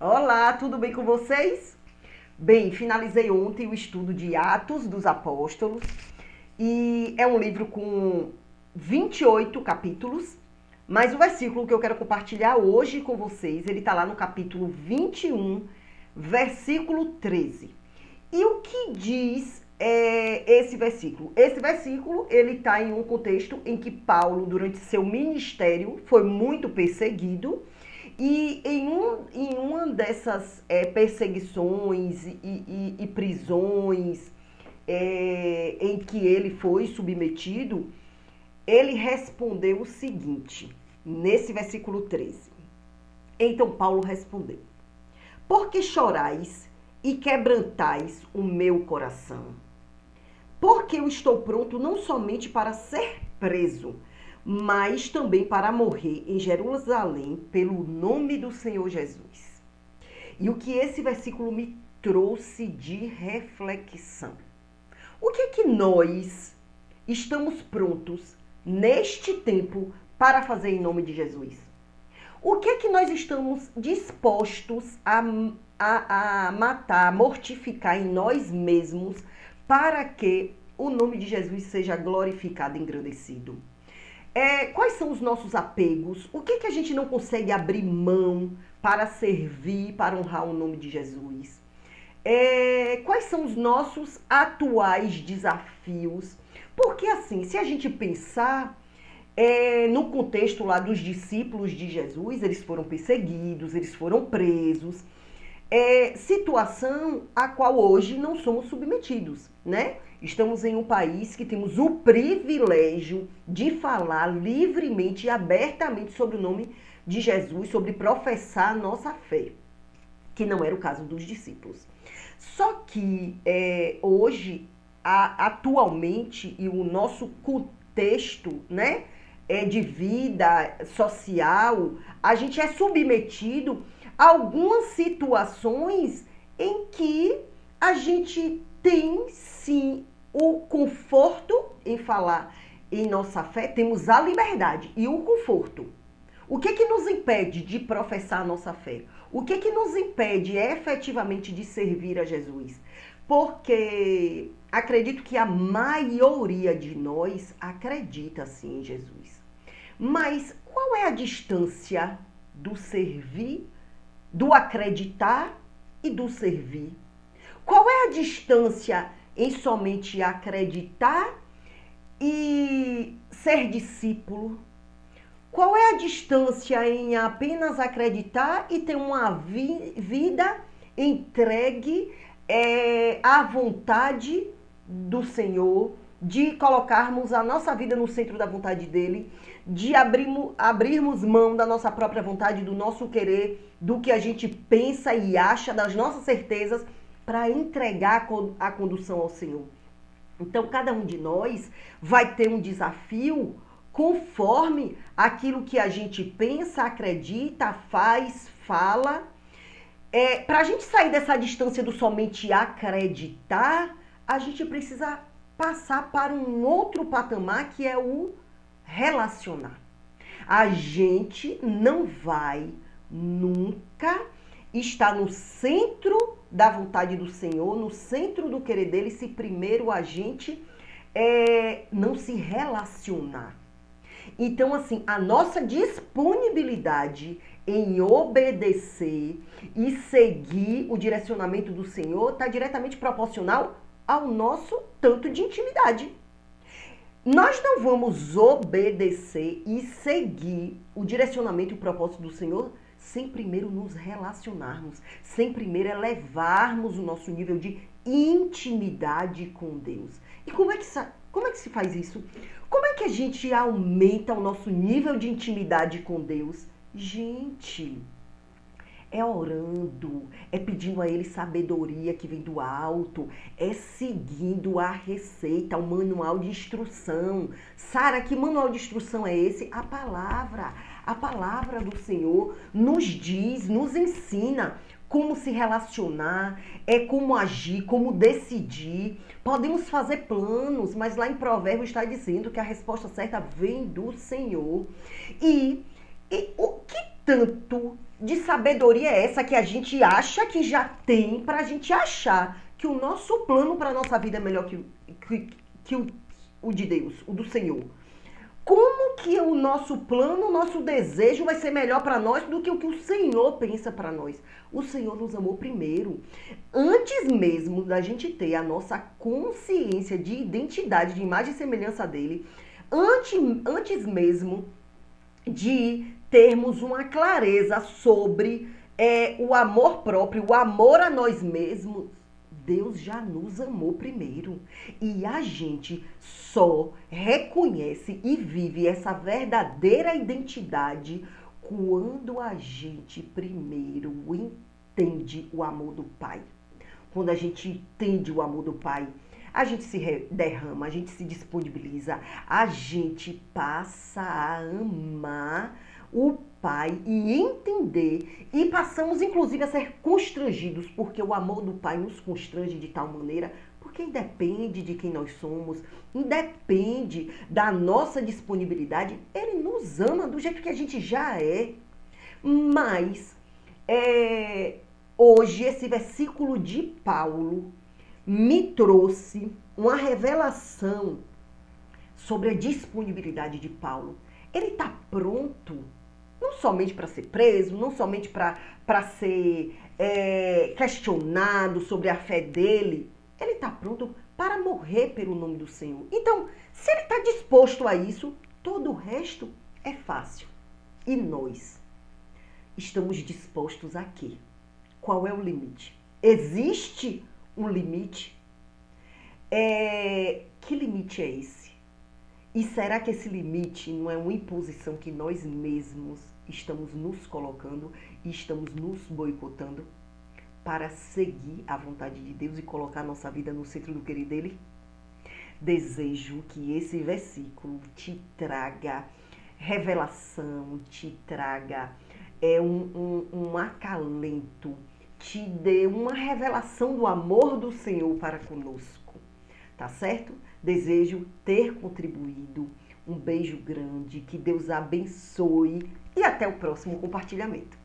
Olá, tudo bem com vocês? Bem, finalizei ontem o estudo de Atos dos Apóstolos e é um livro com 28 capítulos, mas o versículo que eu quero compartilhar hoje com vocês, ele está lá no capítulo 21, versículo 13. E o que diz esse versículo? Esse versículo, ele está em um contexto em que Paulo, durante seu ministério, foi muito perseguido. E em uma dessas perseguições e prisões em que ele foi submetido, ele respondeu o seguinte, nesse versículo 13. Então Paulo respondeu: Por que chorais e quebrantais o meu coração? Porque eu estou pronto não somente para ser preso, mas também para morrer em Jerusalém pelo nome do Senhor Jesus. E o que esse versículo me trouxe de reflexão? O que é que nós estamos prontos neste tempo para fazer em nome de Jesus? O que é que nós estamos dispostos a matar, a mortificar em nós mesmos para que o nome de Jesus seja glorificado e engrandecido? Quais são os nossos apegos? O que é que a gente não consegue abrir mão para servir, para honrar o nome de Jesus? Quais são os nossos atuais desafios? Porque assim, se a gente pensar no contexto lá dos discípulos de Jesus, eles foram perseguidos, eles foram presos. Situação a qual hoje não somos submetidos, né? Estamos em um país que temos o privilégio de falar livremente e abertamente sobre o nome de Jesus, sobre professar a nossa fé, que não era o caso dos discípulos. Só que hoje, atualmente, e o nosso contexto, né, de vida social, a gente é submetido a algumas situações em que a gente tem sim o conforto em falar em nossa fé, temos a liberdade e o conforto. O que que nos impede de professar a nossa fé? O que que nos impede efetivamente de servir a Jesus? Porque acredito que a maioria de nós acredita sim em Jesus. Mas qual é a distância do servir, do acreditar e do servir? Qual é a distância em somente acreditar e ser discípulo? Qual é a distância em apenas acreditar e ter uma vida entregue à vontade do Senhor, de colocarmos a nossa vida no centro da vontade dele, de abrirmos mão da nossa própria vontade, do nosso querer, do que a gente pensa e acha, das nossas certezas, para entregar a condução ao Senhor. Então, cada um de nós vai ter um desafio conforme aquilo que a gente pensa, acredita, faz, fala. Para a gente sair dessa distância do somente acreditar, a gente precisa passar para um outro patamar, que é o relacionar. A gente não vai nunca estar no centro da vontade do Senhor, no centro do querer dele, se primeiro a gente não se relacionar. Então, assim, a nossa disponibilidade em obedecer e seguir o direcionamento do Senhor está diretamente proporcional ao nosso tanto de intimidade. Nós não vamos obedecer e seguir o direcionamento e o propósito do Senhor sem primeiro nos relacionarmos, sem primeiro elevarmos o nosso nível de intimidade com Deus. E como é que se faz isso? Como é que a gente aumenta o nosso nível de intimidade com Deus? Gente, é orando, é pedindo a Ele sabedoria que vem do alto, é seguindo a receita, o manual de instrução. Sara, que manual de instrução é esse? A palavra do Senhor nos diz, nos ensina como se relacionar, como agir, como decidir. Podemos fazer planos, mas lá em Provérbios está dizendo que a resposta certa vem do Senhor. E o que tanto de sabedoria é essa que a gente acha que já tem para a gente achar que o nosso plano para a nossa vida é melhor que o de Deus, o do Senhor? Como que o nosso plano, o nosso desejo vai ser melhor para nós do que o Senhor pensa para nós? O Senhor nos amou primeiro. Antes mesmo da gente ter a nossa consciência de identidade, de imagem e semelhança dele, antes mesmo de termos uma clareza sobre o amor próprio, o amor a nós mesmos, Deus já nos amou primeiro. E a gente só reconhece e vive essa verdadeira identidade quando a gente primeiro entende o amor do Pai. Quando a gente entende o amor do Pai, a gente se derrama, a gente se disponibiliza, a gente passa a amar o Pai e entender, e passamos inclusive a ser constrangidos, porque o amor do Pai nos constrange de tal maneira, porque independe de quem nós somos, independe da nossa disponibilidade, Ele nos ama do jeito que a gente já é. Mas hoje esse versículo de Paulo me trouxe uma revelação sobre a disponibilidade de Paulo. Ele está pronto não somente para ser preso, não somente para ser questionado sobre a fé dele. Ele está pronto para morrer pelo nome do Senhor. Então, se ele está disposto a isso, todo o resto é fácil. E nós estamos dispostos a quê? Qual é o limite? Existe um limite? Que limite é esse? E será que esse limite não é uma imposição que nós mesmos estamos nos colocando e estamos nos boicotando para seguir a vontade de Deus e colocar a nossa vida no centro do querer dele? Desejo que esse versículo te traga revelação, te traga um acalento, te dê uma revelação do amor do Senhor para conosco, tá certo? Desejo ter contribuído. Um beijo grande, que Deus abençoe e até o próximo compartilhamento.